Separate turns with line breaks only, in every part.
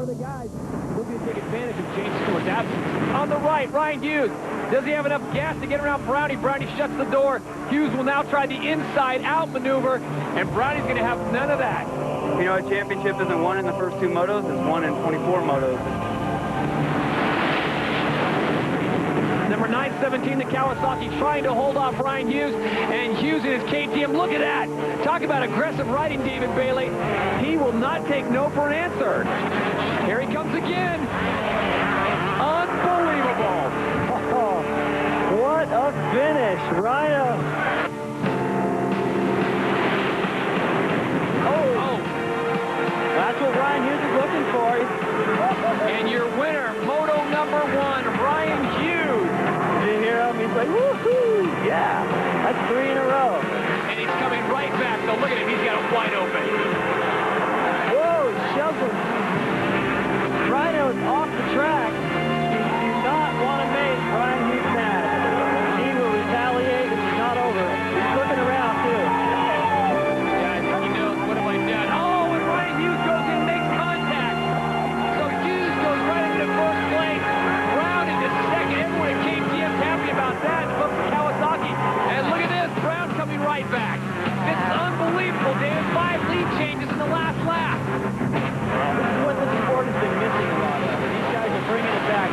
other guys looking to take advantage of James Stewart's absence. On the right, Ryan Hughes. Does he have enough gas to get around Brownie? Brownie shuts the door. Hughes will now try the inside-out maneuver, and Brownie's going to have none of that.
You know, a championship isn't won in the first 2 motos, it's won in 24 motos.
Number 917, the Kawasaki, trying to hold off Ryan Hughes, and Hughes in his KTM. Look at that. Talk about aggressive riding, David Bailey. He will not take no for an answer. Here he comes again. Unbelievable.
Oh, what a finish. Rhino. Oh. That's what Ryan Hughes is looking for.
And your winner, Moto number 1, Ryan Hughes.
Did you hear him? He's like, woohoo! Yeah, that's 3 in a row.
And he's coming right back. So look at him. He's got it wide open.
Whoa, shoves him. Rhino is off the track. You do not want to make Ryan Hughes mad. He will retaliate if it's not over. He's looking around, too.
Yeah, he knows. What have I done? Oh, and Ryan Hughes goes in and makes contact. So Hughes goes right into first place. Brown into second. Everyone at KTM's happy about that. Look for Kawasaki. And look at this. Brown coming right back. This is unbelievable, David. 5 lead changes in the last lap.
This is what the sport has been missing a lot of. These guys are bringing it back.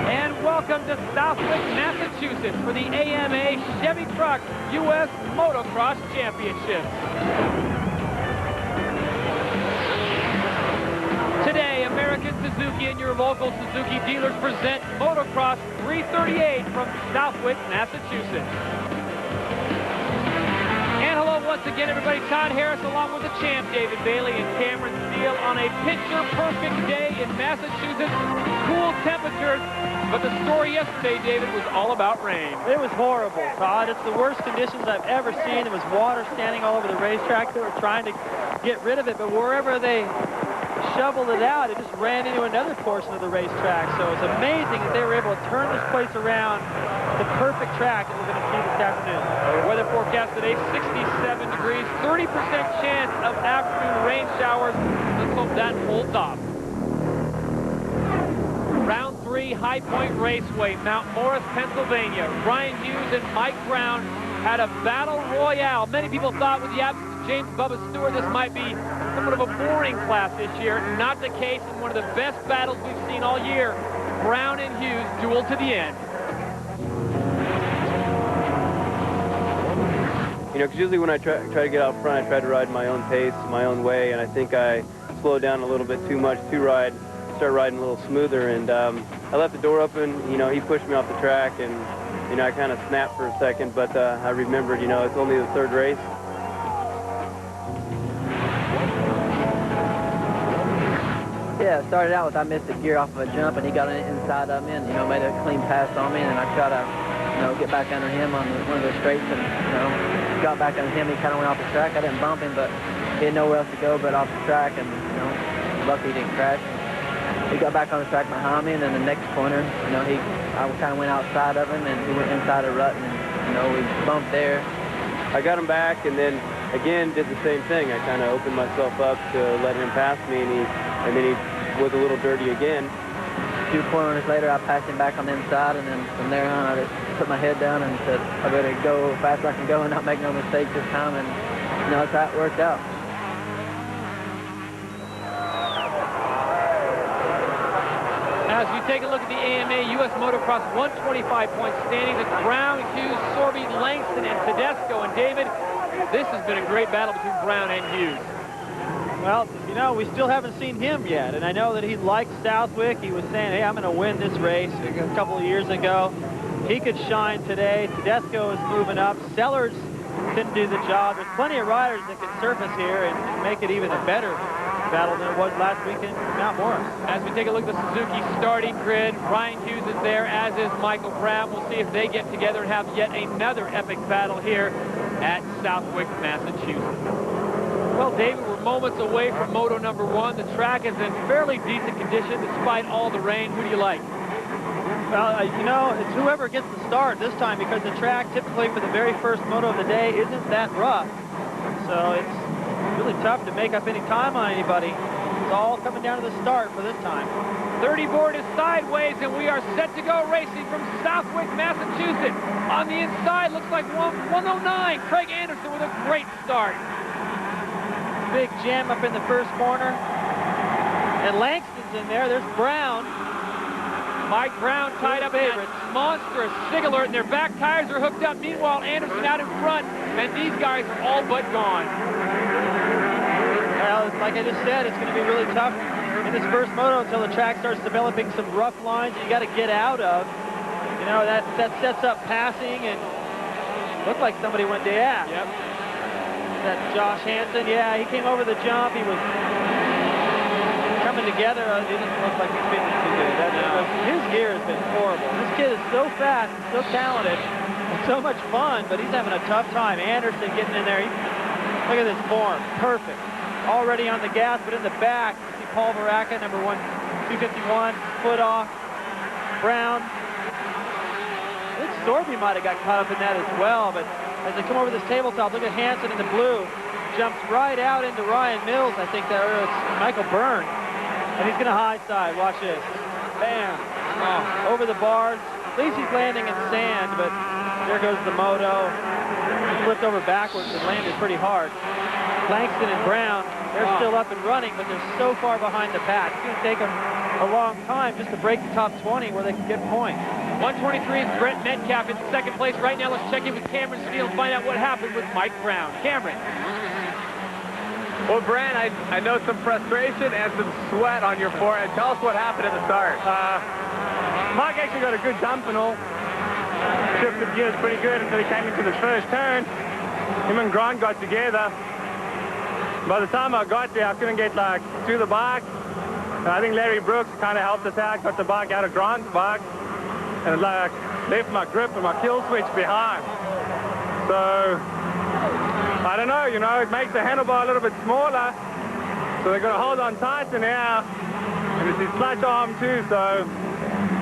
And welcome to Southwick, Massachusetts for the AMA Chevy Trucks U.S. Motocross Championship. Today, American Suzuki and your local Suzuki dealers present Motocross 338 from Southwick, Massachusetts. And hello once again, everybody. Todd Harris along with the champ, David Bailey and Cameron Steele on a picture-perfect day in Massachusetts. Cool temperatures, but the story yesterday, David, was all about rain.
It was horrible, Todd. It's the worst conditions I've ever seen. There was water standing all over the racetrack. They were trying to get rid of it, but wherever they shoveled it out, it just ran into another portion of the racetrack. So it's amazing that they were able to turn this place around, the perfect track that we're going to see this afternoon.
Weather forecast today, 67 degrees, 30% chance of afternoon rain showers. Let's hope that holds off. Round 3, High Point Raceway, Mount Morris, Pennsylvania. Ryan Hughes and Mike Brown had a battle royale. Many people thought with the absence of James Bubba Stewart, this might be somewhat of a boring class this year. Not the case in one of the best battles we've seen all year. Brown and Hughes duel to the end.
You know, because usually when I try to get out front, I try to ride my own pace, my own way, and I think I slowed down a little bit too much to start riding a little smoother, and I left the door open. You know, he pushed me off the track, and, you know, I kind of snapped for a second, but I remembered, you know, it's only the 3rd race.
Yeah, it started out with I missed a gear off of a jump, and he got inside of me and, you know, made a clean pass on me, and I tried to, you know, get back under him on one of the straights, and, you know, got back under him. He kind of went off the track. I didn't bump him, but he had nowhere else to go but off the track, and, you know, lucky he didn't crash. He got back on the track behind me, and then the next corner, you know, I kind of went outside of him, and he went inside a rut, and, you know, we bumped there.
I got him back, and then again did the same thing. I kind of opened myself up to let him pass me, and then he was a little dirty again.
2 corners later, I passed him back on the inside, and then from there on, I just put my head down and said, I better go as fast as I can go and not make no mistakes this time, and, you know, that's how it worked out.
As we take a look at the AMA U.S. Motocross 125-point standings, it's Brown, Hughes, Sorby, Langston, and Tedesco. And David, this has been a great battle between Brown and Hughes.
Well, you know, we still haven't seen him yet, and I know that he likes Southwick. He was saying, hey, I'm going to win this race a couple of years ago. He could shine today. Tedesco is moving up. Sellards couldn't do the job. There's plenty of riders that can surface here and make it even a better battle than it was last weekend in Mount Morris.
As we take a look at the Suzuki starting grid, Ryan Hughes is there, as is Michael Brown. We'll see if they get together and have yet another epic battle here at Southwick, Massachusetts. Well, David, we're moments away from Moto number 1. The track is in fairly decent condition despite all the rain. Who do you like?
Well, you know, it's whoever gets the start this time, because the track typically for the very first Moto of the day isn't that rough. So it's really tough to make up any time on anybody. It's all coming down to the start for this time.
30 board is sideways, and we are set to go racing from Southwick, Massachusetts. On the inside, looks like 109. Craig Anderson with a great start.
Big jam up in the first corner. And Langston's in there. There's Brown.
Mike Brown tied up in that monstrous sig alert, and their back tires are hooked up. Meanwhile, Anderson out in front, and these guys are all but gone.
Well, like I just said, it's going to be really tough in this first Moto until the track starts developing some rough lines you got to get out of. You know, that sets up passing, and looked like somebody went to Yep. That Josh Hansen, yeah, he came over the jump. He was coming together. It didn't look like he's feeling too good. His gear has been horrible. This kid is so fast and so talented and so much fun, but he's having a tough time. Anderson getting in there. Look at this form. Perfect. Already on the gas, but in the back, you see Paul Baraka, number 251, foot off. Brown. I think Sorby might have got caught up in that as well, but as they come over this tabletop, look at Hansen in the blue. Jumps right out into Ryan Mills. I think that it's Michael Byrne. And he's going to high side. Watch this. Bam. Oh, over the bars. At least he's landing in sand, but there goes the Moto. He flipped over backwards and landed pretty hard. Langston and Brown, they're still up and running, but they're so far behind the pack. It's going to take them a long time just to break the top 20 where they can get points.
123 is Brent Metcalf in second place. Right now, let's check in with Cameron Steele and find out what happened with Mike Brown. Cameron.
Well, Brent, I know some frustration and some sweat on your forehead. Tell us what happened at the start.
Mike actually got a good jump and all. Shifted gears pretty good until he came into the first turn. Him and Grant got together. By the time I got there, I couldn't get to the bike. And I think Larry Brooks kind of helped us out, got the bike out of Grant's bike, and left my grip and my kill switch behind. So I don't know, it makes the handlebar a little bit smaller, so they've got to hold on tighter now, and it's his clutch arm too, so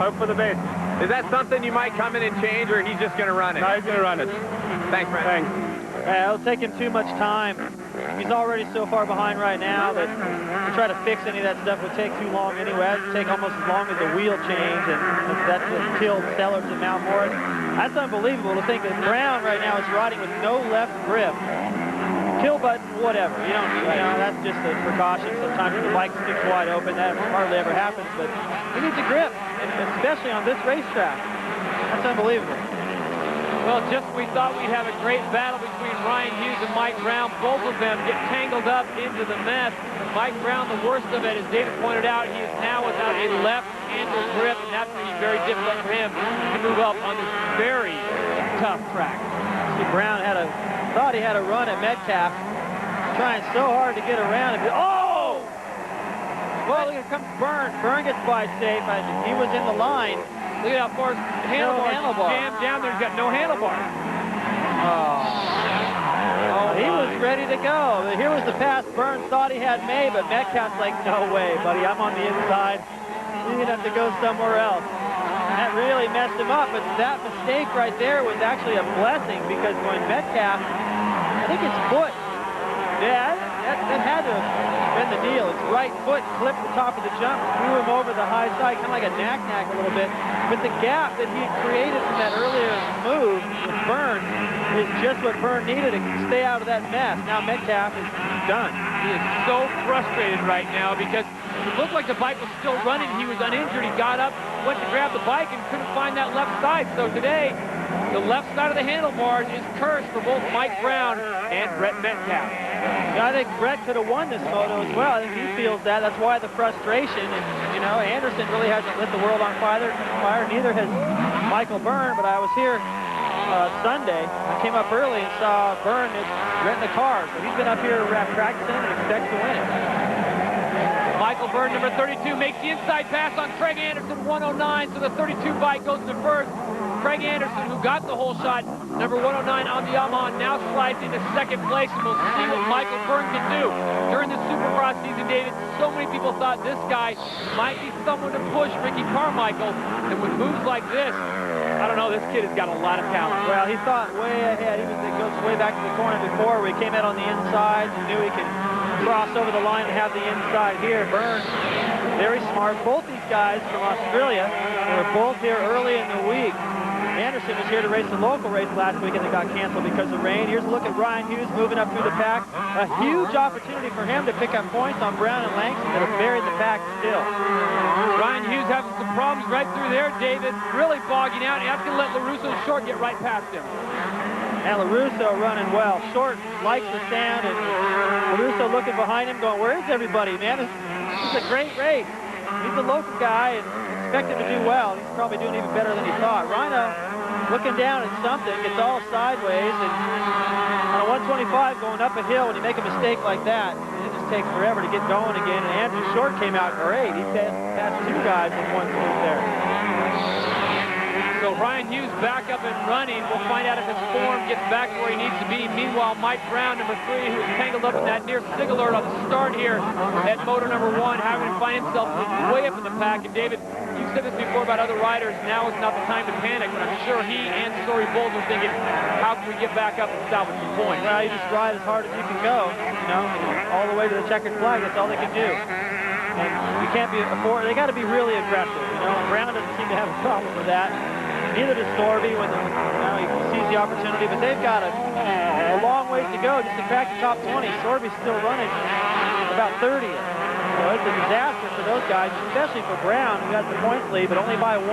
hope for the best.
Is that something you might come in and change, or he's just going to run it?
No, he's going to run it.
Thanks, Brent.
Thanks.
It'll take him too much time. He's already so far behind right now that to try to fix any of that stuff would take too long anyway. It would take almost as long as the wheel change, and that's what killed Sellards and Mount Morris. That's unbelievable to think that Brown right now is riding with no left grip. Kill button, whatever. You know, that's just a precaution. Sometimes the bike sticks wide open. That hardly ever happens, but he needs a grip, and especially on this racetrack. That's unbelievable.
Well, just we thought we'd have a great battle between Ryan Hughes and Mike Brown. Both of them get tangled up into the mess. Mike Brown, the worst of it, as David pointed out, he is now without a left handle grip, and that's going to be very difficult for him to move up on this very tough track.
See, Brown thought he had a run at Metcalf, trying so hard to get around him. Oh! Well, here comes Byrne. Byrne gets by safe. He was in the line.
Look at how far his handlebar jammed down there. He's got no handlebar.
Oh, he was ready to go. Here was the pass Byrne thought he had made, but Metcalf's like, no way, buddy. I'm on the inside. You're going to have to go somewhere else. That really messed him up, but that mistake right there was actually a blessing, because when Metcalf, I think his foot, that had to have been the deal. His right foot clipped the top of the jump, threw him over the high side, kind of like a knack-knack a little bit. But the gap that he had created from that earlier move with Byrne is just what Byrne needed to stay out of that mess. Now Metcalf is done.
He is so frustrated right now because it looked like the bike was still running. He was uninjured. He got up, went to grab the bike, and couldn't find that left side. So today, the left side of the handlebars is cursed for both Mike Brown and Brent Metcalf.
I think Brett could have won this Moto as well. I think he feels that. That's why the frustration. And, Anderson really hasn't lit the world on fire. Neither has Michael Byrne. But I was here Sunday. I came up early and saw Byrne renting the car. So he's been up here practicing and expects to win it.
Michael Byrne, number 32, makes the inside pass on Craig Anderson, 109. So the 32 bike goes to first. Craig Anderson, who got the whole shot, number 109 on the Yamaha, now slides into second place, and we'll see what Michael Byrne can do. During the Supercross season, David, so many people thought this guy might be someone to push Ricky Carmichael, and with moves like this, I don't know, this kid has got a lot of talent.
Well, he thought way ahead. He goes way back to the corner before where he came out on the inside and knew he could cross over the line and have the inside here. Byrne, very smart. Both these guys from Australia were both here early in the week. Anderson was here to race the local race last week and it got canceled because of rain. Here's a look at Ryan Hughes moving up through the pack. A huge opportunity for him to pick up points on Brown and Langston that have buried the pack still.
Ryan Hughes having some problems right through there, David. Really bogging out. He's going to let LaRusso Short get right past him.
And LaRusso running well. Short likes the sound, and LaRusso looking behind him going, where is everybody, man? This is a great race. He's a local guy and expect him to do well. He's probably doing even better than he thought. Rhino looking down at something, gets all sideways, and on a 125 going up a hill, when you make a mistake like that, it just takes forever to get going again, and Andrew Short came out great. He passed two guys in one swoop there.
So Ryan Hughes back up and running. We'll find out if his form gets back to where he needs to be. Meanwhile, Mike Brown, number 3, who was tangled up in that near sig alert on the start here at moto number 1, having to find himself way up in the pack. And David, you've said this before about other riders. Now is not the time to panic, but I'm sure he and Sorby both are thinking, how can we get back up and salvage some points?
Well, you just ride as hard as you can go, you know, all the way to the checkered flag. That's all they can do. And you can't be they got to be really aggressive, you know. Brown doesn't seem to have a problem with that. Neither does Sorby when he sees the opportunity, but they've got a long ways to go just to crack the top 20. Sorby's still running about 30th. So it's a disaster for those guys, especially for Brown, who has the points lead, but only by 1.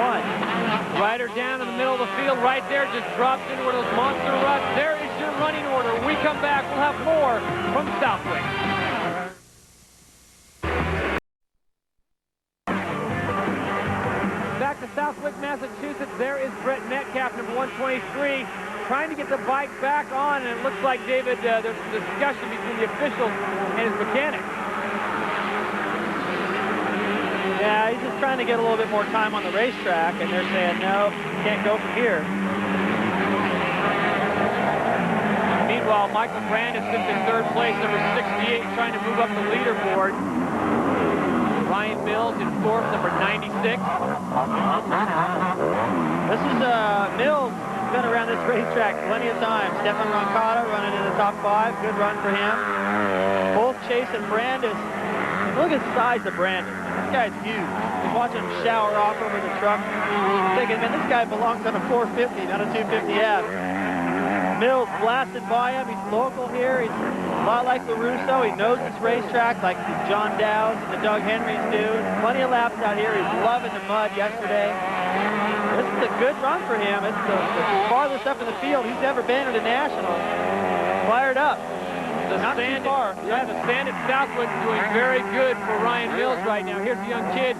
Rider down in the middle of the field right there, just drops into one of those monster ruts. There is your running order. When we come back, we'll have more from Southwick. Back to Southwick, Massachusetts. There is Brett Metcalf, number 123, trying to get the bike back on, and it looks like, David, there's some discussion between the officials and his mechanic.
Yeah, he's just trying to get a little bit more time on the racetrack, and they're saying, no, you can't go from here.
Meanwhile, Michael Branden sits in 3rd place, number 68, trying to move up the leaderboard. Ryan Mills in 4th, number 96.
This is Mills. He's been around this racetrack plenty of times. Stephane Roncada running in the top 5. Good run for him. Both chasing Branden. Look at the size of Branden. This guy's huge. He's watching him shower off over the truck. Thinking, man, this guy belongs on a 450, not a 250F. Mills blasted by him. He's local here. He's a lot like LaRusso. He knows this racetrack like the John Dowds and the Doug Henrys do. Plenty of laps out here. He's loving the mud yesterday. This is a good run for him. It's the farthest up in the field he's ever been at a national. Fired up. Not too far.
Yeah, the sand at Southwick doing very good for Ryan Mills right now. Here's the young kid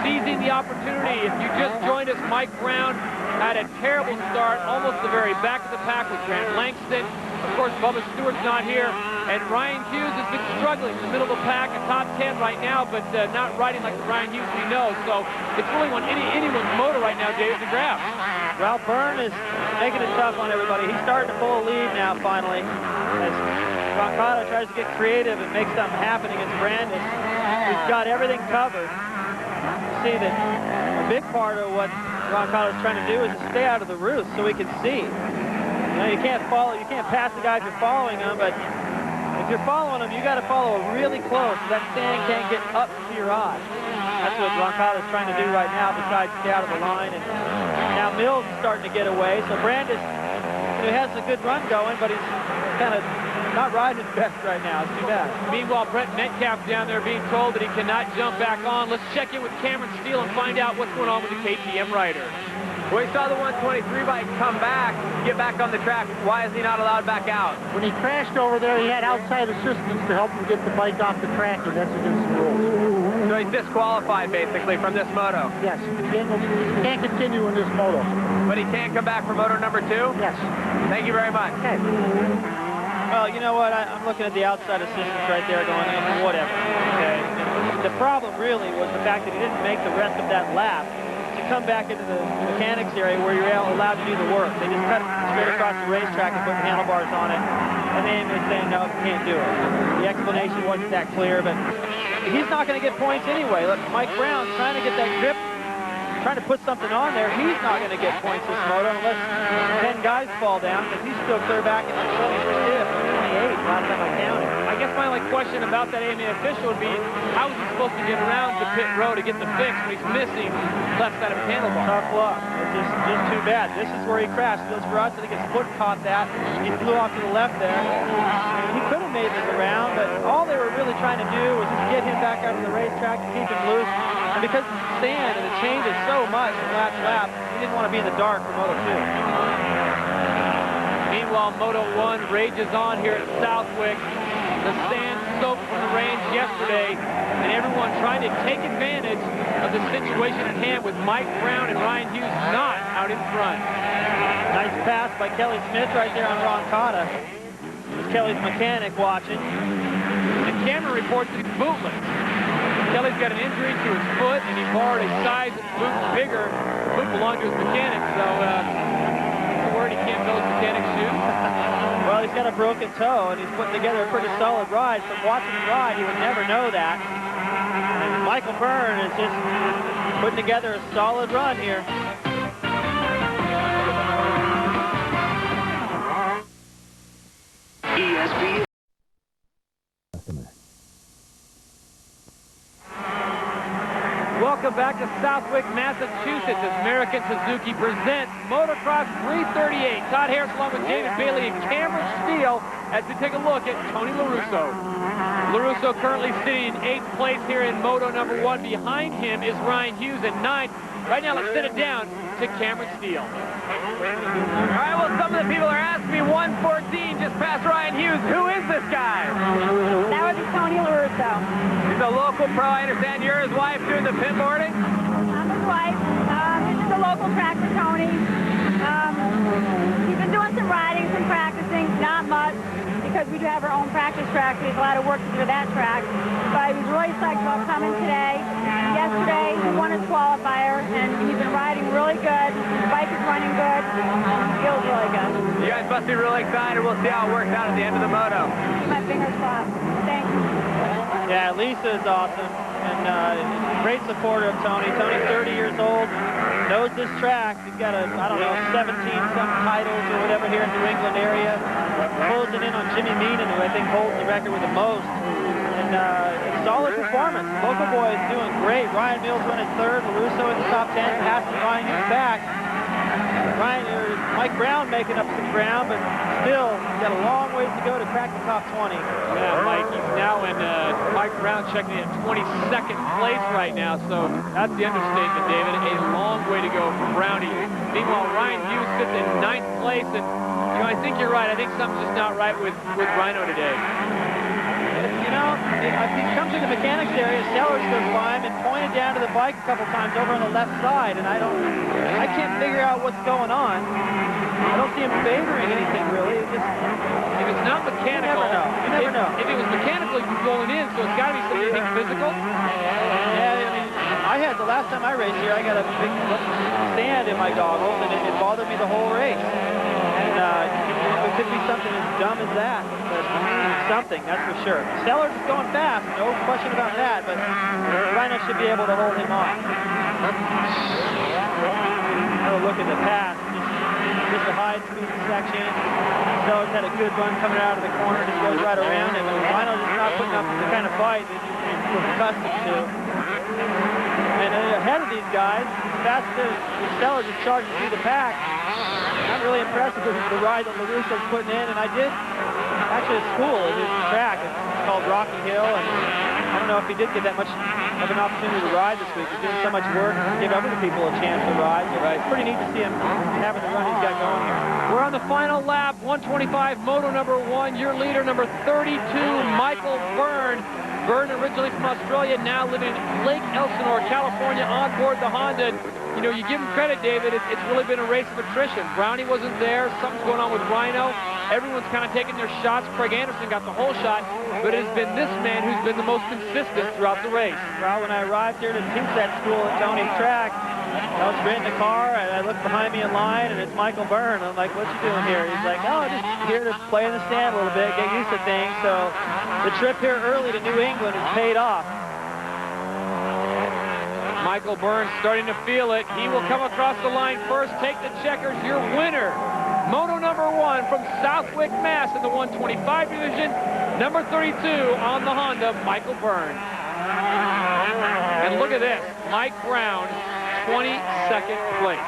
seizing the opportunity. If you just joined us, Mike Brown had a terrible start, almost the very back of the pack with Grant Langston. Of course, Bubba Stewart's not here. And Ryan Hughes has been struggling in the middle of the pack, a top 10 right now, but not riding like the Ryan Hughes we know. So it's really anyone's motor right now, Dave, to grab.
Well, Byrne is making it tough on everybody. He's starting to pull a lead now, finally. As Roncada tries to get creative and make something happen against Branden. He's got everything covered. You see that a big part of what Roncada's trying to do is to stay out of the roof so he can see. You know, you can't pass the guy if you're following him, but if you're following him, you got to follow really close so that sand can't get up to your eye. That's what Roncada's trying to do right now, besides stay out of the line. And now Mills is starting to get away, so Branden, he has a good run going, but he's kind of not riding his best right now. It's too bad.
Meanwhile, Brett Metcalf down there being told that he cannot jump back on. Let's check in with Cameron Steele and find out what's going on with the KTM rider.
We saw the 123 bike come back, get back on the track. Why is he not allowed back out?
When he crashed over there, he had outside assistance to help him get the bike off the track, and that's against the rules.
So he's disqualified, basically, from this moto.
Yes, he can't continue in this moto.
But he can come back for moto number 2?
Yes.
Thank you very much.
Okay.
Well, you know what? I'm looking at the outside assistance right there going, whatever. Okay. The problem really was the fact that he didn't make the rest of that lap to come back into the mechanics area where you're allowed to do the work. They just cut straight across the racetrack and put handlebars on it. And the AMA is saying, no, can't do it. The explanation wasn't that clear, but he's not going to get points anyway. Look, Mike Brown trying to get that grip, trying to put something on there. He's not going to get points this moto unless 10 guys fall down, because he's still clear back in the 28 last time I counted.
I guess my only question about that AMA official would be, how is he supposed to get around the pit row to get the fix when he's missing left side of his handlebar?
Tough luck. It's just too bad. This is where he crashed. Feels for us, I think his foot caught that. He flew off to the left there. And he could have made this around, but all they were really trying to do was just get him back out of the racetrack to keep him loose. And because it's sand and it changes so much from lap to lap, he didn't want to be in the dark for Moto 2.
Meanwhile, Moto 1 rages on here at Southwick. The sand soaked from the range yesterday, and everyone trying to take advantage of the situation at hand with Mike Brown and Ryan Hughes not out in front.
Nice pass by Kelly Smith right there on Roncada. There's Kelly's mechanic watching.
And Cameron reports that he's bootless. Kelly's got an injury to his foot, and he borrowed a size boot bigger. The boot belonged to his mechanic, so I'm worried he can't fill his mechanic's shoes.
Well, he's got a broken toe, and he's putting together a pretty solid ride. From watching him ride, he would never know that. And Michael Byrne is just putting together a solid run here.
ESPN.
Welcome back to Southwick, Massachusetts, as American Suzuki presents Motocross 338. Todd Harris along with David Bailey and Cameron Steele as we take a look at Tony LaRusso. LaRusso currently sitting in 8th place here in Moto number 1. Behind him is Ryan Hughes in 9th. Right now, let's send it down to Cameron Steele.
All right, well, some of the people are asking me, 114 just past Ryan Hughes. Who is this guy?
That would be Tony LaRusso.
He's a local pro. I understand you're his wife doing the pit boarding?
I'm his wife. This is a local track for Tony. He's been doing some riding, some practicing, not much, because we do have our own practice track. So there's a lot of work to do to that track. But he was really psyched about coming today. Yesterday, he won his qualifier, and he's been riding really good. His bike is running good. He feels really good.
You guys must be really excited. We'll see how it works out at the end of the moto.
Keep my fingers crossed. Thank you.
Yeah, Lisa is awesome, and great supporter of Tony. Tony's 30 years old, knows this track. He's got I don't know, 17-some titles or whatever here in the New England area. Closing in on Jimmy Meenan, who I think holds the record with the most. And solid performance. Local boy is doing great. Ryan Mills running 3rd, LaRusso in the top 10, passing Ryan Hughes back. Mike Brown making up some ground, but still got a long ways to go to crack the top 20.
Yeah, Mike, he's now in Mike Brown checking in at 22nd place right now, so that's the understatement, David. A long way to go for Brownie. Meanwhile, Ryan Hughes sits in 9th place, and you know, I think you're right. I think something's just not right with Rhino today.
You know, if he comes in the mechanics area, Sellards goes by him and pointed down to the bike a couple times over on the left side, and I can't figure out what's going on. I don't see him favoring anything really. It just,
if it's not mechanical,
you never know.
If it was mechanical, he'd be rolling in, so it's got to be something physical.
Yeah, I mean, I had the last time I raced here, I got a big sand in my goggles, and it bothered me the whole race. And it could be something as dumb as that, but something, that's for sure. Sellards is going fast, no question about that, but Rhino should be able to hold him off. Oh, look at the pass. Just a high-speed section. Sellards had a good run coming out of the corner, just goes right around him, and Rhino just not putting up the kind of fight that he's accustomed to. And ahead of these guys, fast as Sellards is charging through the pack. I'm really impressed with the ride that LaRusso's putting in, and I did actually at school at his track. It's called Rocky Hill, and I don't know if he did get that much of an opportunity to ride this week. He's doing so much work to give other people a chance to ride. So it's pretty neat to see him having the run he's got going here.
We're on the final lap, 125, Moto number 1. Your leader, number 32, Michael Byrne. Byrne originally from Australia, now living in Lake Elsinore, California, on board the Honda. You know, you give him credit, David, it's really been a race of attrition. Brownie wasn't there, something's going on with Rhino. Everyone's kind of taking their shots. Craig Anderson got the whole shot, but it has been this man who's been the most consistent throughout the race.
Well, when I arrived here to teach that school at Tony's track, I was straight in the car, and I looked behind me in line, and it's Michael Byrne. I'm like, what you doing here? He's like, oh, just here to play in the stand a little bit, get used to things. So the trip here early to New England has paid off.
Michael Byrne starting to feel it. He will come across the line first, take the checkers. Your winner, Moto number 1 from Southwick, Mass. in the 125 division, number 32 on the Honda, Michael Byrne. And look at this, Mike Brown, 22nd place.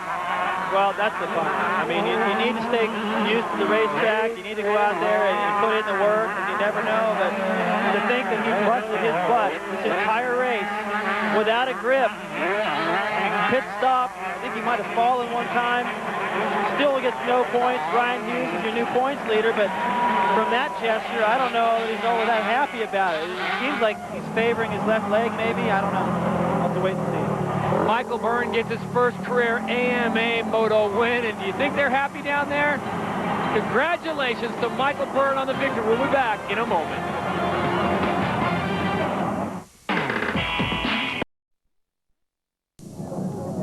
Well, that's the fun. I mean, you need to stay used to the racetrack. You need to go out there and put in the work, and you never know. But to think that he busted his butt this entire race without a grip, pit stop, I think he might have fallen one time, still gets no points. Ryan Hughes is your new points leader, but from that gesture, I don't know that he's all that happy about it. It seems like he's favoring his left leg, maybe. I don't know. We'll have to wait and see.
Michael Byrne gets his first career AMA Moto win, and do you think they're happy down there? Congratulations to Michael Byrne on the victory. We'll be back in a moment.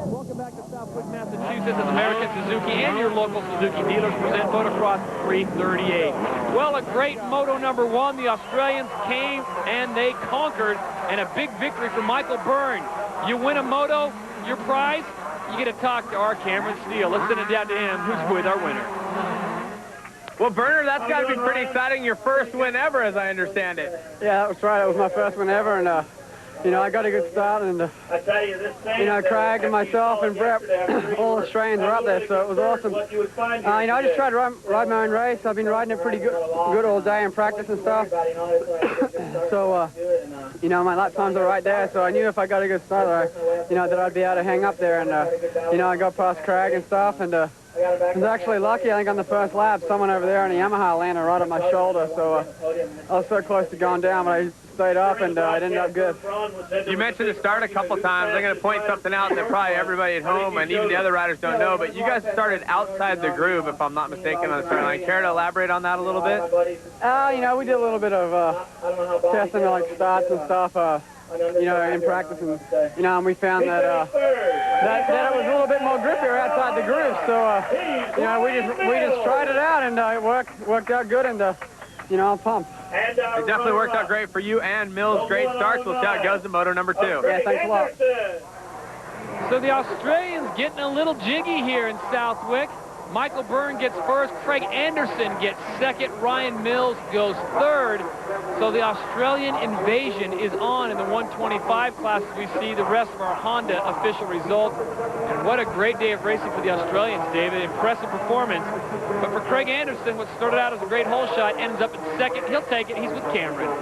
Welcome back to Southwick, Massachusetts, as American Suzuki and your local Suzuki dealers present Motocross 338. Well, a great Moto number 1. The Australians came and they conquered, and a big victory for Michael Byrne. You win a Moto, your prize, you get to talk to our Cameron Steele. Let's send it down to him, who's with our winner.
Well, Burner, that's got to be pretty exciting. Your first win ever, as I understand it.
Yeah, that was right. It was my first one ever, and you know, I got a good start, and you know, Craig and myself and Brett, all Australians were up there, so it was awesome. You know, I just tried to ride my own race. I've been riding it pretty good all day in practice and stuff. So, you know, my lap times are right there, so I knew if I got a good start, you know, that I'd be able to hang up there, and you know, I got past Craig and stuff, and I was actually lucky. I think on the first lap, someone over there on a Yamaha landed right on my shoulder, so I was so close to going down, but I stayed up, and it ended up good.
You mentioned the start a couple times. I'm going to point something out that probably everybody at home and even the other riders don't know, but you guys started outside the groove, if I'm not mistaken, on the start line. Care to elaborate on that a little bit?
You know, we did a little bit of testing, like starts and stuff, you know, in practice, and you know, and we found that that it was a little bit more grippier outside the groove. So you know, we just tried it out, and it worked out good, and you know, I'm pumped.
It definitely worked out great for you and Mills. Great starts. We'll see how it goes to Moto number 2.
Yeah, thanks a lot.
So the Australians getting a little jiggy here in Southwick. Michael Byrne gets first, Craig Anderson gets second, Ryan Mills goes third. So the Australian invasion is on in the 125 class as we see the rest of our Honda official results. And what a great day of racing for the Australians, David. Impressive performance. But for Craig Anderson, what started out as a great hole shot ends up in second. He'll take it. He's with Cameron.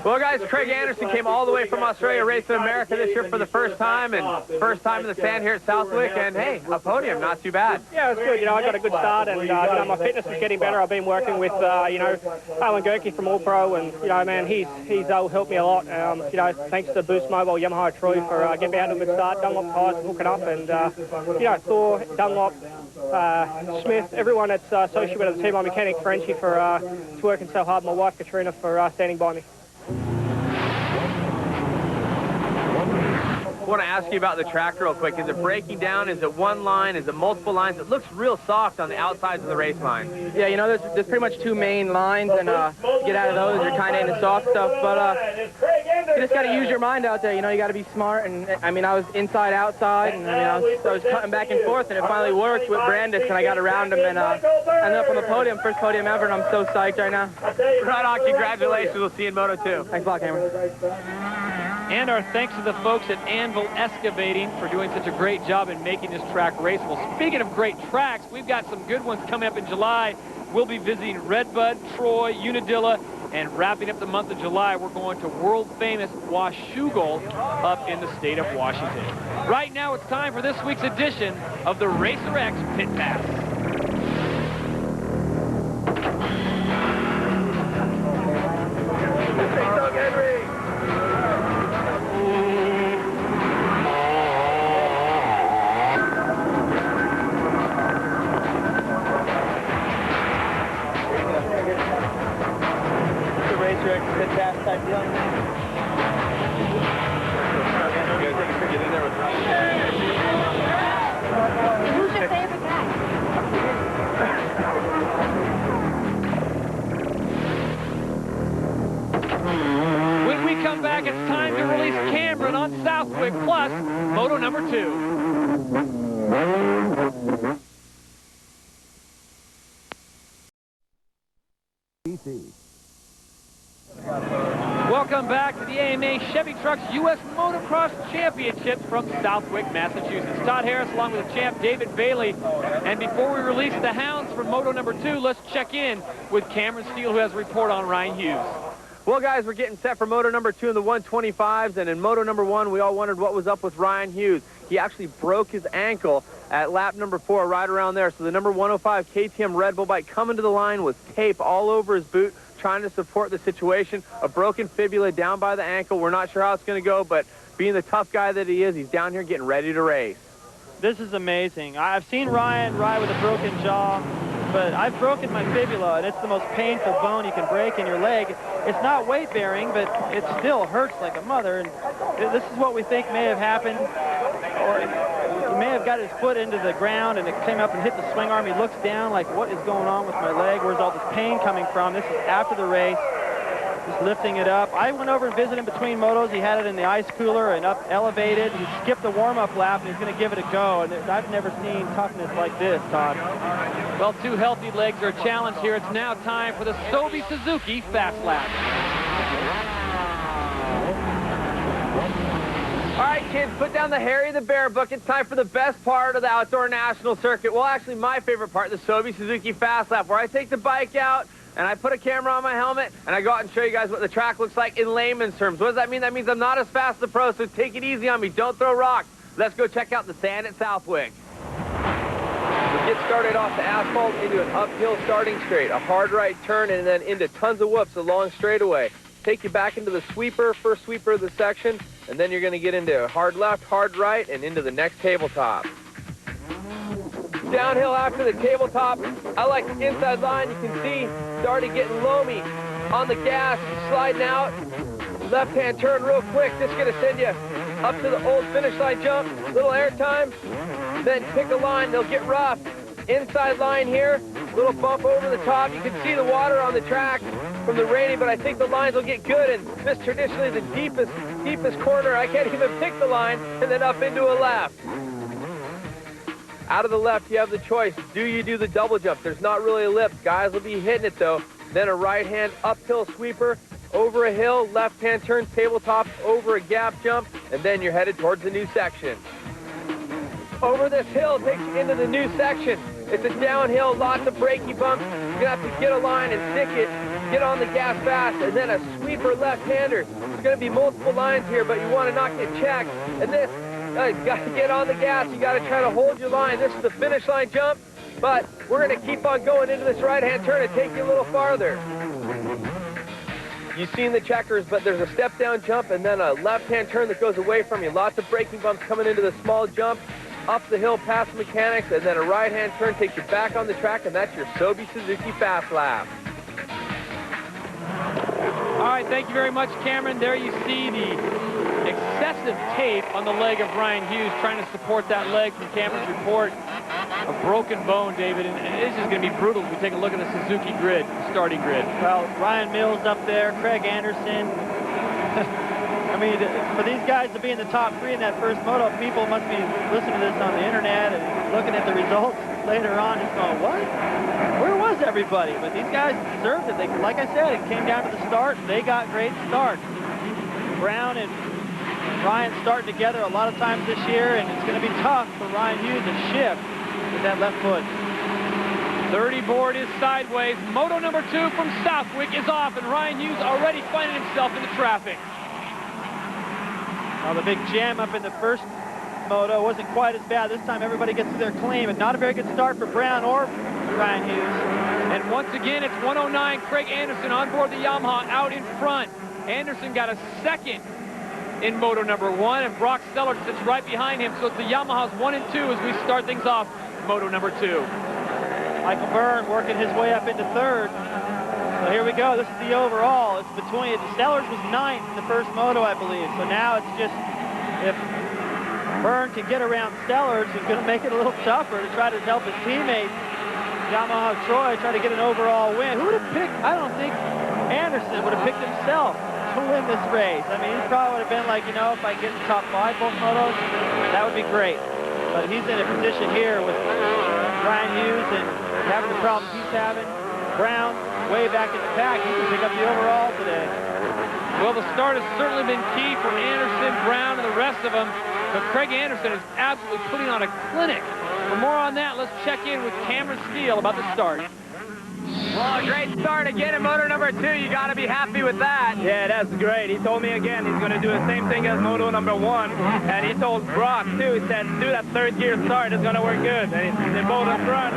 Well, guys, Craig Anderson came all the way from Australia, raced in America this year for the first time, and first time in the stand here at Southwick, and hey, a podium, not too bad.
Yeah, it was good. You know, I got a good start, and you know, my fitness is getting better. I've been working with, you know, Alan Gerke from All Pro, and you know, man, he's helped me a lot. You know, thanks to Boost Mobile, Yamaha Troy for getting me out to a good start. Dunlop tires hooking up, and you know, Thor, Dunlop, Smith, everyone that's associated with the team. My mechanic Frenchie for working so hard. My wife Katrina for standing by me.
I want to ask you about the track real quick. Is it breaking down? Is it one line? Is it multiple lines? It looks real soft on the outsides of the race line.
Yeah, you know, there's pretty much 2 main lines, and to get out of those, you're kind of into soft stuff. But you just got to use your mind out there. You know, you got to be smart. And I mean, I was inside, outside, and I mean, I was cutting back and forth, and it finally worked with Brandis, and I got around him and ended up on the podium, first podium ever, and I'm so psyched right now.
Right on, congratulations. We'll see you in Moto 2.
Thanks a lot, Cameron.
And our thanks to the folks at Anvil Excavating for doing such a great job in making this track raceable. Speaking of great tracks, we've got some good ones coming up in July. We'll be visiting Redbud, Troy, Unadilla, and wrapping up the month of July, we're going to world-famous Washougal up in the state of Washington. Right now, it's time for this week's edition of the Racer X Pit Pass.
Get in there with
Who's your favorite guy?
When we come back, it's time to release Cameron on Southwick Plus Moto number 2. Welcome back to the AMA Chevy Trucks U.S. Motocross Championship from Southwick, Massachusetts. Todd Harris along with the champ David Bailey. And before we release the hounds for Moto number 2, let's check in with Cameron Steele, who has a report on Ryan Hughes.
Well, guys, we're getting set for Moto number 2 in the 125s, and in Moto number 1, we all wondered what was up with Ryan Hughes. He actually broke his ankle at lap number 4, right around there. So the number 105 KTM Red Bull bike coming to the line with tape all over his boot, trying to support the situation. A broken fibula down by the ankle. We're not sure how it's going to go, but being the tough guy that he is, he's down here getting ready to race.
This is amazing. I've seen Ryan ride with a broken jaw, but I've broken my fibula, and it's the most painful bone you can break in your leg. It's not weight-bearing, but it still hurts like a mother. And this is what we think may have happened, or he may have got his foot into the ground, and it came up and hit the swing arm. He looks down like, what is going on with my leg? Where's all this pain coming from? This is after the race. Just lifting it up. I went over and visited him between motos. He had it in the ice cooler and up elevated. He skipped the warm-up lap, and he's going to give it a go. And I've never seen toughness like this, Todd.
Well, 2 healthy legs are challenged here. It's now time for the Sorby Suzuki Fast Lap.
All right, kids, put down the Harry the Bear book. It's time for the best part of the outdoor national circuit. Well, actually, my favorite part, the Sorby Suzuki Fast Lap, where I take the bike out, and I put a camera on my helmet, and I go out and show you guys what the track looks like in layman's terms. What does that mean? That means I'm not as fast as the pros, so take it easy on me. Don't throw rocks. Let's go check out the sand at Southwick. We get started off the asphalt into an uphill starting straight, a hard right turn, and then into tons of whoops along straightaway. Take you back into the sweeper, first sweeper of the section, and then you're going to get into hard left, hard right, and into the next tabletop. Downhill after the tabletop, I like the inside line. You can see started getting loamy on the gas, sliding out. Left-hand turn real quick. This is going to send you up to the old finish line jump. Little air time. Then pick a line. They'll get rough. Inside line here. Little bump over the top. You can see the water on the track from the raining, but I think the lines will get good. And this traditionally the deepest corner. I can't even pick the line. And then up into a left. Out of the left, you have the choice. Do you do the double jump? There's not really a lip. Guys will be hitting it, though. Then a right-hand uphill sweeper, over a hill, left-hand turn, tabletop, over a gap jump, and then you're headed towards the new section. Over this hill takes you into the new section. It's a downhill, lots of brakey bumps. You're going to have to get a line and stick it, get on the gas fast, and then a sweeper left-hander. There's going to be multiple lines here, but you want to not get checked. And this, you got to get on the gas. You got to try to hold your line. This is the finish line jump, but we're going to keep on going into this right-hand turn and take you a little farther. You've seen the checkers, but there's a step-down jump and then a left-hand turn that goes away from you. Lots of braking bumps coming into the small jump, up the hill past the mechanics, and then a right-hand turn takes you back on the track, and that's your Sorby Suzuki Fast Lap.
All right, thank you very much, Cameron. There you see the excessive tape on the leg of Ryan Hughes, trying to support that leg from Cameron's report. A broken bone, David, and it is just going to be brutal if we take a look at the Suzuki grid, starting grid.
Well, Ryan Mills up there, Craig Anderson. I mean, for these guys to be in the top 3 in that first moto, people must be listening to this on the internet and looking at the results later on and going, what? Where was everybody? But these guys deserved it. They, like I said, it came down to the start. They got great starts. Brown and Ryan starting together a lot of times this year, and it's going to be tough for Ryan Hughes to shift with that left foot.
30 board is sideways. Moto number 2 from Southwick is off, and Ryan Hughes already finding himself in the traffic.
Well, the big jam up in the first moto wasn't quite as bad. This time everybody gets to their claim, and not a very good start for Brown or Ryan Hughes.
And once again, it's 109. Craig Anderson on board the Yamaha out in front. Anderson got a second in moto number 1, and Brock Sellards sits right behind him. So it's the Yamahas 1 and 2 as we start things off moto number 2.
Michael Byrne working his way up into third. So here we go. This is the overall. It's between, Sellards was 9th in the first moto, I believe. So now it's just, if Byrne can get around Sellards, he's going to make it a little tougher to try to help his teammate, Yamaha Troy, try to get an overall win. Who would have picked? I don't think Anderson would have picked himself to win this race. I mean, he probably would have been like, you know, if I get in the top 5 both motos, that would be great. But he's in a position here with Ryan Hughes and having the problems he's having. Brown way back in the pack. He can pick up the overall today.
Well, the start has certainly been key for Anderson, Brown, and the rest of them. But Craig Anderson is absolutely putting on a clinic. For more on that, let's check in with Cameron Steele about the start.
Well, a great start again in moto number 2. You got to be happy with that. Yeah, that's great. He told me again he's going to do the same thing as moto number 1. And he told Brock, too, he said, do that third gear start. It's going to work good. And they're both in front.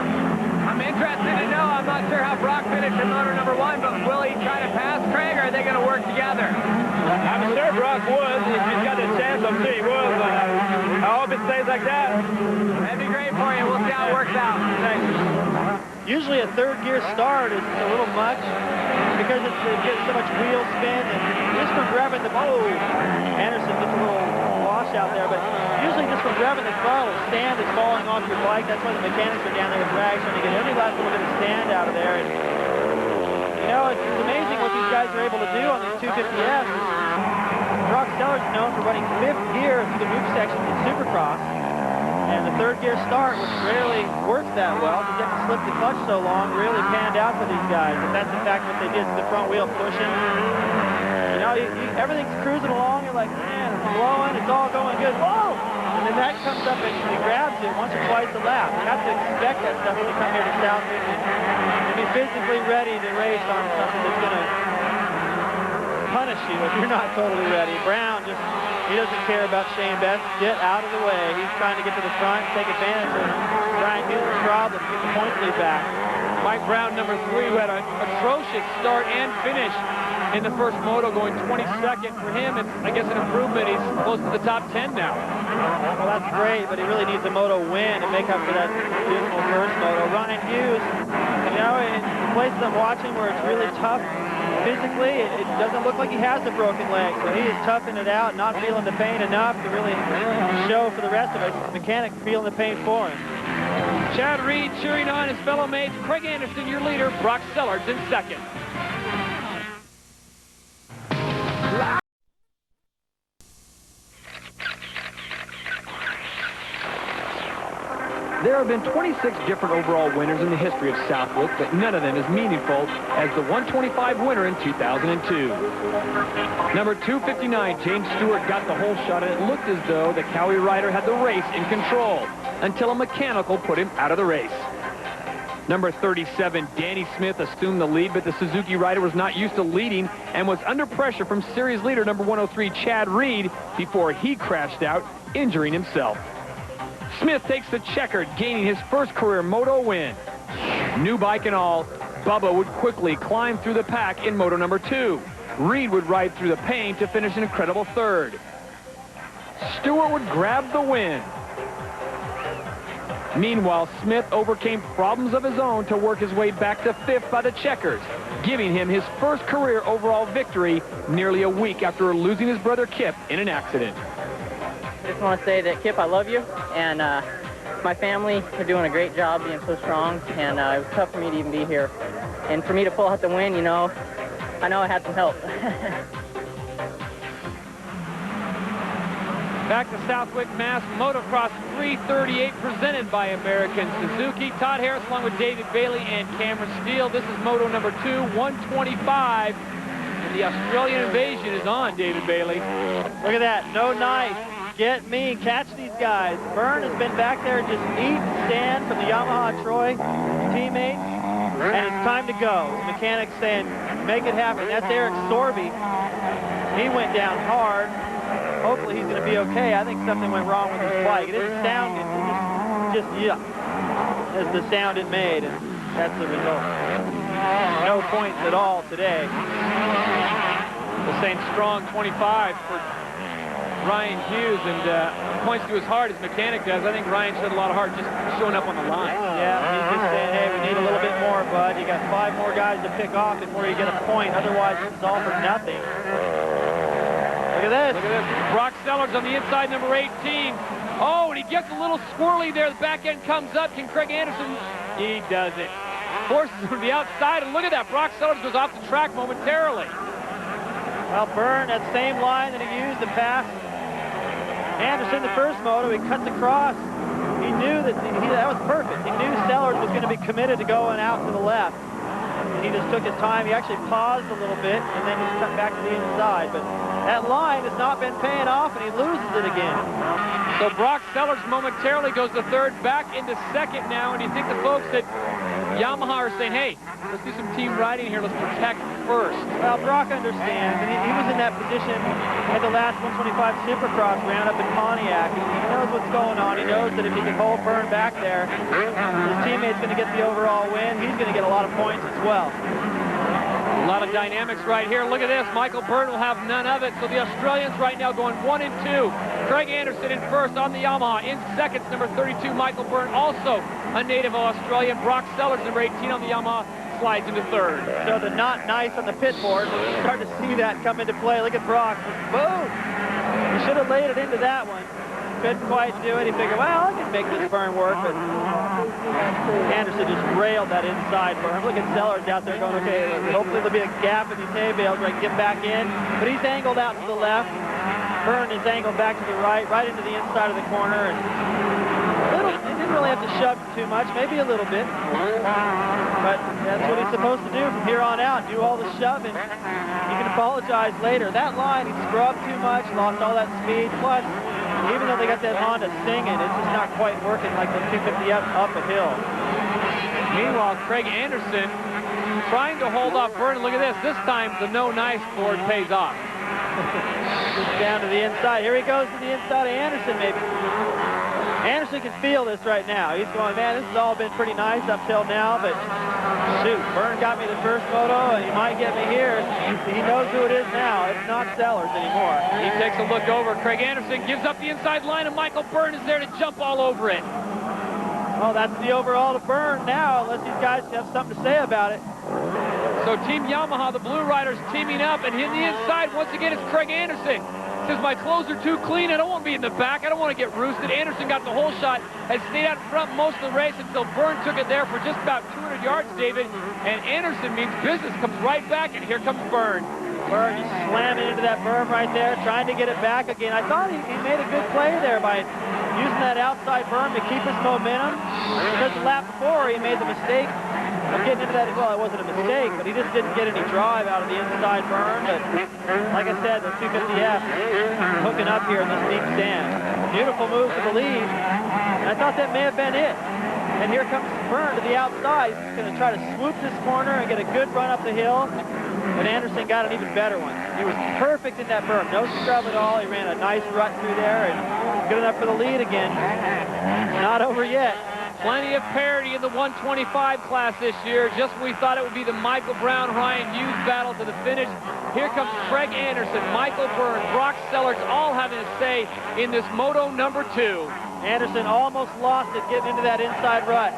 I'm interested to know. I'm not sure how Brock finished in moto number 1, but will he try to pass Craig, or are they going to work together? I'm sure Brock would. If he's got the chance, I'm sure he will. But I hope it stays like that. That'd be great for you. We'll see how it works out. Thanks.
Usually a third gear start is a little much because it gets so much wheel spin, and just from revving the Anderson gets a little wash out there, but usually just from revving the throttle, sand is falling off your bike. That's why the mechanics are down there with rags trying to get every last little bit of sand out of there. And, you know, it's amazing what these guys are able to do on these 250Fs. Brock Sellards is known for running 5th gear through the move section in Supercross. And the third gear start, which rarely works that well, because you have to slip the clutch so long, really panned out for these guys. But that's in fact what they did to the front wheel pushing. You know, everything's cruising along, you're like, man, it's blowing, it's all going good. Whoa! And then that comes up and he grabs it once or twice a lap. You have to expect that stuff when you come here to Southwick and be physically ready to race on something that's going to punish you if you're not totally ready. Brown just, he doesn't care about Shane Best. Get out of the way. He's trying to get to the front, take advantage of Ryan Hughes' problem, get the points lead back.
Mike Brown, number 3, who had an atrocious start and finish in the first moto, going 22nd. For him, it's, I guess, an improvement. He's close to the top 10 now.
Well, that's great, but he really needs a moto win to make up for that beautiful first moto. Ryan Hughes, you know, in places I'm watching where it's really tough physically, it doesn't look like he has a broken leg, so he is toughing it out, not feeling the pain enough to really show for the rest of us. The mechanic feeling the pain for him.
Chad Reed cheering on his fellow mates. Craig Anderson, your leader. Brock Sellards in 2nd.
There have been 26 different overall winners in the history of Southwick, but none of them as meaningful as the 125 winner in 2002. Number 259, James Stewart, got the whole shot, and it looked as though the Cowie rider had the race in control until a mechanical put him out of the race. Number 37, Danny Smith, assumed the lead, but the Suzuki rider was not used to leading and was under pressure from series leader number 103, Chad Reed, before he crashed out, injuring himself. Smith takes the checkered, gaining his first career moto win. New bike and all, Bubba would quickly climb through the pack in moto number 2. Reed would ride through the pain to finish an incredible 3rd. Stewart would grab the win. Meanwhile, Smith overcame problems of his own to work his way back to 5th by the checkers, giving him his first career overall victory nearly a week after losing his brother Kip in an accident.
I just want to say that, Kip, I love you, and my family are doing a great job being so strong, and it was tough for me to even be here. And for me to pull out the win, you know, I know I had some help.
Back to Southwick, Mass. Motocross 338 presented by American Suzuki. Todd Harris along with David Bailey and Cameron Steele. This is moto number 2, 125. And the Australian invasion is on, David Bailey.
Look at that, no knife. Get me, catch these guys. Byrne has been back there just eating sand from the Yamaha Troy teammates, and it's time to go. The mechanic's saying, make it happen. That's Eric Sorby. He went down hard. Hopefully he's going to be okay. I think something went wrong with his bike. It didn't sound good. Just yuck, as the sound it made, and that's the result. No points at all today.
The same strong 25 for Ryan Hughes, and points to his heart, his mechanic does. I think Ryan showed a lot of heart just showing up on the line.
Yeah, he's just saying, hey, we need a little bit more, Bud. You got 5 more guys to pick off before you get a point. Otherwise, it's all for nothing. Look at this.
Look at this. Brock Sellards on the inside, number 18. Oh, and he gets a little squirrely there. The back end comes up. Can Craig Anderson? He doesn't. Forces him to the outside, and look at that. Brock Sellards goes off the track momentarily.
Well, Byrne, that same line that he used to pass Anderson the first moto, he cuts across. He knew that that was perfect. He knew Sellards was going to be committed to going out to the left. And he just took his time. He actually paused a little bit and then just cut back to the inside. But that line has not been paying off, and he loses it again.
So Brock Sellards momentarily goes to third, back into second now, and you think the folks at Yamaha are saying, hey, let's do some team riding here. Let's protect first.
Well, Brock understands, and he was in that position at the last 125 Supercross round up in Pontiac. He knows what's going on. He knows that if he can hold Byrne back there, his teammate's going to get the overall win. He's going to get a lot of points as well.
A lot of dynamics right here. Look at this. Michael Byrne will have none of it. So the Australians right now going 1 and 2. Craig Anderson in first on the Yamaha. In seconds, number 32, Michael Byrne, also a native Australian. Brock Sellards, number 18 on the Yamaha, slides into third.
So the not nice on the pit board, but you start to see that come into play. Look at Brock. Boom! He should have laid it into that one. Couldn't quite do it. He figured, well, I can make this Byrne work, but Anderson just railed that inside berm. Look at Sellards out there going, okay, hopefully there'll be a gap in these hay bales where I can get back in. But he's angled out to the left. Byrne is angled back to the right into the inside of the corner. And he didn't really have to shove too much, maybe a little bit. But that's what he's supposed to do from here on out, do all the shoving. He can apologize later. That line, he scrubbed too much, lost all that speed. Plus, even though they got that Honda singing, it's just not quite working like the 250 up a hill.
Meanwhile, Craig Anderson trying to hold off Byrne. Look at this. This time, the no nice board pays off.
Just down to the inside. Here he goes to the inside of Anderson, maybe. Anderson can feel this right now. He's going, man, this has all been pretty nice up till now, but shoot, Byrne got me the first moto, and he might get me here. He knows who it is now. It's not Sellards anymore.
He takes a look over. Craig Anderson gives up the inside line, and Michael Byrne is there to jump all over it.
Oh, that's the overall to Byrne now, unless these guys have something to say about it.
So Team Yamaha, the Blue Riders teaming up, and in the inside, once again, it's Craig Anderson. Says, my clothes are too clean. I don't want to be in the back. I don't want to get roosted. Anderson got the whole shot, had stayed out front most of the race until Byrne took it there for just about 200 yards, David. And Anderson means business, comes right back, and here comes Byrne.
Byrne just slamming into that berm right there, trying to get it back again. I thought he made a good play there by using that outside berm to keep his momentum. Because the lap before, he made the mistake of getting into that. Well, it wasn't a mistake, but he just didn't get any drive out of the inside berm. But like I said, the 250F hooking up here in this deep stand. Beautiful move to the lead. And I thought that may have been it. And here comes Byrne to the outside. He's going to try to swoop this corner and get a good run up the hill. But Anderson got an even better one. He was perfect in that berm. No scrub at all. He ran a nice rut through there and good enough for the lead again. Not over yet.
Plenty of parity in the 125 class this year. Just when we thought it would be the Michael Brown, Ryan Hughes battle to the finish. Here comes Craig Anderson, Michael Byrne, Brock Sellards, all having a say in this Moto number 2.
Anderson almost lost it getting into that inside rut.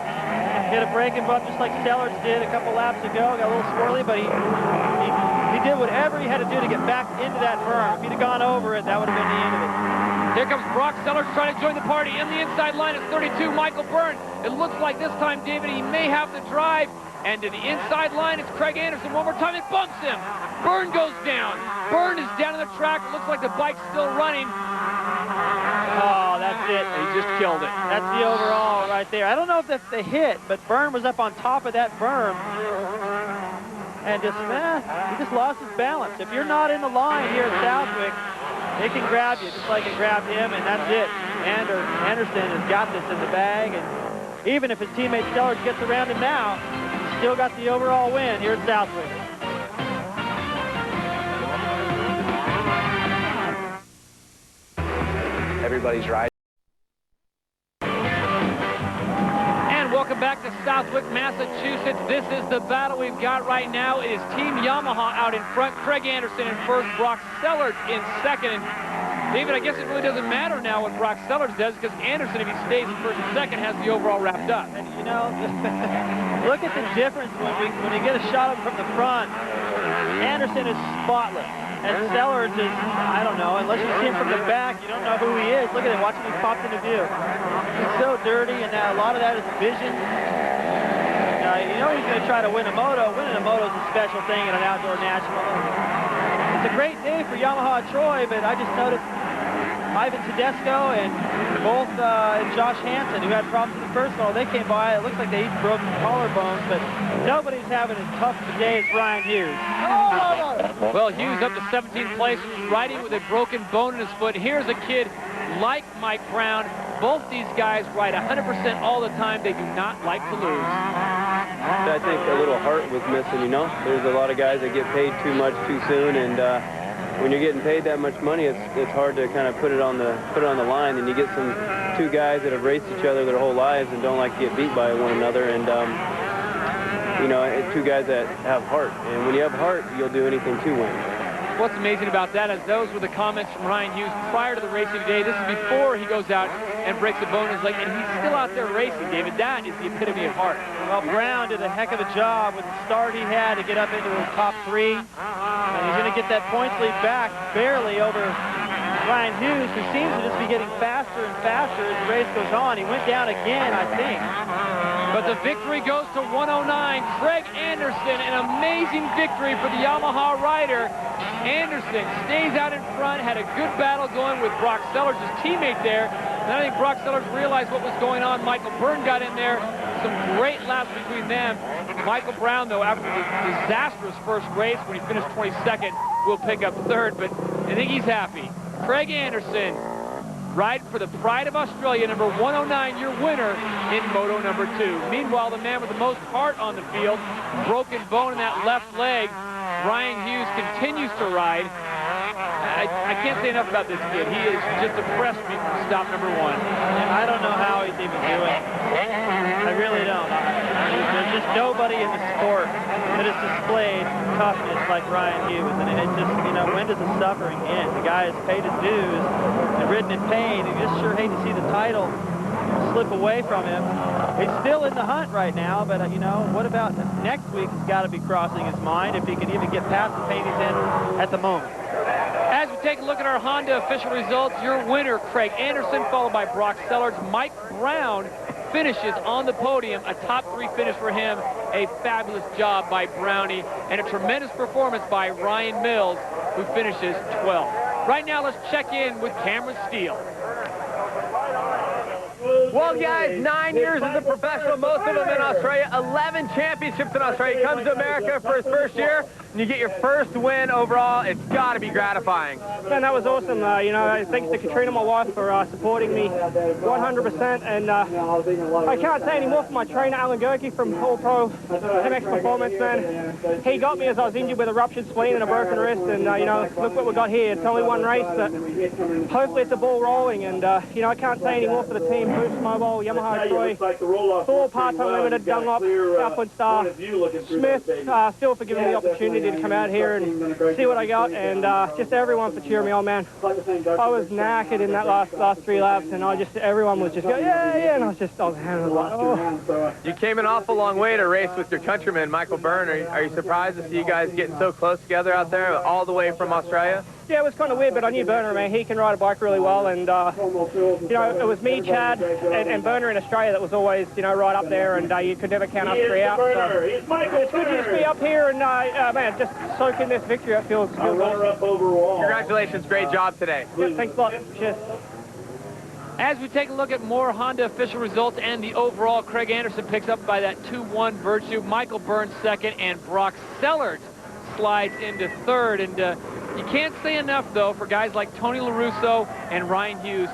Hit a braking bump just like Sellards did a couple laps ago. Got a little squirrely, but he did whatever he had to do to get back into that berm. If he'd have gone over it, that would have been the end of it.
Here comes Brock Sellards trying to join the party. In the inside line is 32, Michael Byrne. It looks like this time, David, he may have the drive. And to the inside line, it's Craig Anderson. One more time, it bumps him. Byrne goes down. Byrne is down on the track. It looks like the bike's still running.
Oh, that's it.
He just killed it.
That's the overall right there. I don't know if that's the hit, but Byrne was up on top of that berm. And just, he just lost his balance. If you're not in the line here at Southwick, it can grab you just like it grabbed him, and that's it. Anderson has got this in the bag, and even if his teammate Sellards gets around him now, he's still got the overall win here at Southwick.
Everybody's riding.
And welcome back to Southwick, Massachusetts. This is the battle we've got right now. It is Team Yamaha out in front. Craig Anderson in first, Brock Sellards in second. And David, I guess it really doesn't matter now what Brock Sellards does, because Anderson, if he stays in first and second, has the overall wrapped up.
And, you know, look at the difference when you get a shot of him from the front. Anderson is spotless. And Sellards is, I don't know, unless you see him from the back, you don't know who he is. Look at him, watch him, he popped into view. He's so dirty, and a lot of that is vision. You know he's going to try to win a moto. Winning a moto is a special thing at an outdoor national. It's a great day for Yamaha Troy, but I just noticed Ivan Tedesco and both Josh Hansen, who had problems in the first moto, they came by. It looks like they each broke some collarbones, but nobody's having as tough a day as Ryan Hughes.
Well, Hughes up to 17th place, riding with a broken bone in his foot. Here's a kid like Mike Brown. Both these guys ride 100% all the time. They do not like to lose.
I think a little heart was missing, you know. There's a lot of guys that get paid too much too soon, and when you're getting paid that much money, it's hard to kind of put it on the line, and you get two guys that have raced each other their whole lives and don't like to get beat by one another, and you know, two guys that have heart, and when you have heart, you'll do anything to win.
What's amazing about that is those were the comments from Ryan Hughes prior to the racing today. This is before he goes out and breaks a bone in his leg, and he's still out there racing, David. That is the epitome of heart.
Well, Brown did a heck of a job with the start he had to get up into the top 3. And he's going to get that points lead back barely over Ryan Hughes, who seems to just be getting faster and faster as the race goes on. He went down again, I think.
But the victory goes to 109. Craig Anderson, an amazing victory for the Yamaha rider. Anderson stays out in front, had a good battle going with Brock Sellards, his teammate there. And I think Brock Sellards realized what was going on. Michael Byrne got in there. Some great laps between them. Michael Brown, though, after the disastrous first race, when he finished 22nd, will pick up third, but I think he's happy. Craig Anderson, riding for the pride of Australia, number 109, your winner in Moto number 2. Meanwhile, the man with the most heart on the field, broken bone in that left leg, Ryan Hughes continues to ride. I can't say enough about this kid. He has just impressed me from stop number 1.
I don't know how he's even doing. I really don't. There's just nobody in the sport that has displayed toughness like Ryan Hughes. And it's just, you know, when does the suffering end? The guy has paid his dues and ridden in pain. You just sure hate to see the title slip away from him. He's still in the hunt right now, but, you know, what about next week? Has got to be crossing his mind if he can even get past the pain he's in at the moment.
As we take a look at our Honda official results, your winner, Craig Anderson, followed by Brock Sellards. Mike Brown finishes on the podium, a top 3 finish for him. A fabulous job by Brownie, and a tremendous performance by Ryan Mills, who finishes 12th. Right now, let's check in with Cameron Steele.
Well, guys, 9 years as a professional, most of them in Australia, 11 championships in Australia. He comes to America for his first year, and you get your first win overall. It's got to be gratifying.
Man, that was awesome. You know, thanks to Katrina, my wife, for supporting me 100%. And I can't say any more for my trainer, Alan Gerke from All Pro MX Performance, man. He got me as I was injured with a ruptured spleen and a broken wrist. And, you know, look what we got here. It's only one race, but hopefully it's a ball rolling. And, you know, I can't say any more for the team. Boost Mobile, Yamaha Troy, Thor, Part-Time Limited, Dunlop, Southwood Star, Smith, still for giving me the opportunity to come out here and see what I got, and just everyone for cheering me on, man. I was knackered in that last 3 laps, and everyone was just going, yeah, and I was like, oh.
You came an awful long way to race with your countryman, Michael Byrne. Are you surprised to see you guys getting so close together out there, all the way from Australia?
Yeah, it was kind of weird, but I knew Burner, man. He can ride a bike really well, and, you know, it was me, Chad, and Burner in Australia that was always, you know, right up there, and you could never count us 3 out. So it's good to just be up here and, man, just soak in this victory. It feels awesome.
Congratulations, great job today.
Yeah, thanks a lot. Cheers.
As we take a look at more Honda official results and the overall, Craig Anderson picks up by that 2-1 virtue. Michael Byrne second, and Brock Sellards slides into third. And you can't say enough, though, for guys like Tony LaRusso and Ryan Hughes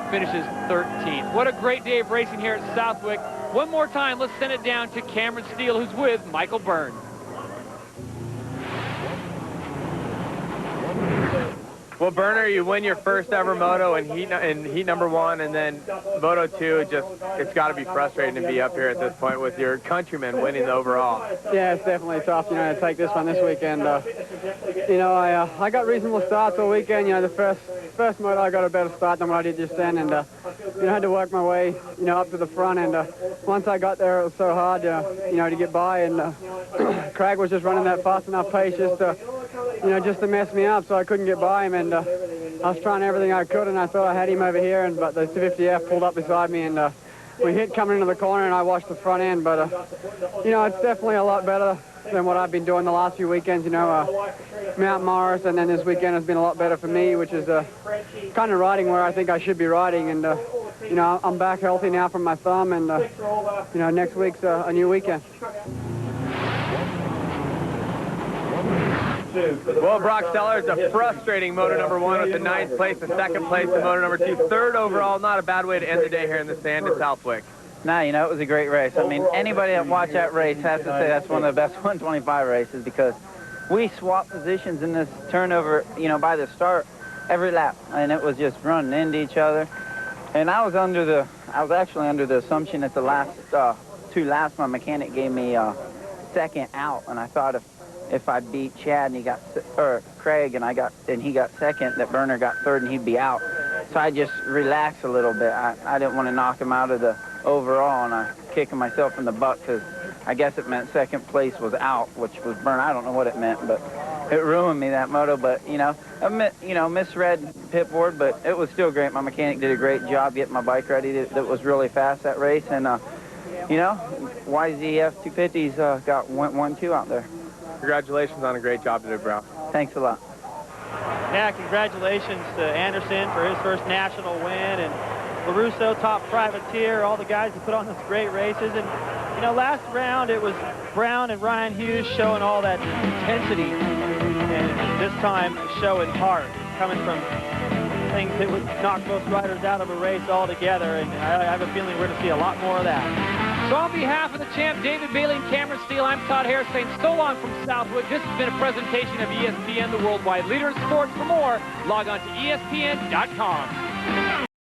finishes 13th. What a great day of racing here at Southwick. One more time, let's send it down to Cameron Steele, who's with Michael Byrne.
Well, Burner, you win your first ever moto in heat number 1, and then Moto 2. It's got to be frustrating to be up here at this point with your countrymen winning the overall.
Yeah, it's definitely tough, to take this one this weekend. I got reasonable starts all weekend. The first moto I got a better start than what I did just then, and had to work my way, up to the front. And once I got there, it was so hard, to get by. And Craig was just running that fast enough pace just to mess me up, so I couldn't get by him. And I was trying everything I could, and I thought I had him over here. But the 250F pulled up beside me, and we hit coming into the corner, and I watched the front end. But it's definitely a lot better than what I've been doing the last few weekends. Mount Morris, and then this weekend has been a lot better for me, which is kind of riding where I think I should be riding. And I'm back healthy now from my thumb, and next week's a new weekend.
Well, Brock Sellards, a frustrating moto number 1 with the 9th place, the 2nd place in moto number 2, 3rd overall. Not a bad way to end the day here in the sand in Southwick.
No, it was a great race. I mean, anybody that watched that race has to say that's one of the best 125 races, because we swapped positions in this turnover, by the start every lap, and it was just running into each other. And I was actually under the assumption that the last 2 laps my mechanic gave me second out, and I thought if I beat Chad and Craig and he got second, that Burner got third and he'd be out. So I just relaxed a little bit. I didn't want to knock him out of the overall, and I kicking myself in the butt, because I guess it meant second place was out, which was Burner. I don't know what it meant, but it ruined me, that moto. But I misread pit board, but it was still great. My mechanic did a great job getting my bike ready. That was really fast, that race. And YZF 250s went 1-2 out there.
Congratulations on a great job today, Brown.
Thanks a lot.
Yeah, congratulations to Anderson for his first national win, and LaRusso, top privateer, all the guys who put on those great races. And, last round it was Brown and Ryan Hughes showing all that intensity, and this time showing heart, coming from things that would knock most riders out of a race altogether. And I have a feeling we're going to see a lot more of that.
So on behalf of the champ, David Bailey and Cameron Steele, I'm Todd Harris saying so long from Southwick. This has been a presentation of ESPN, the worldwide leader in sports. For more, log on to ESPN.com.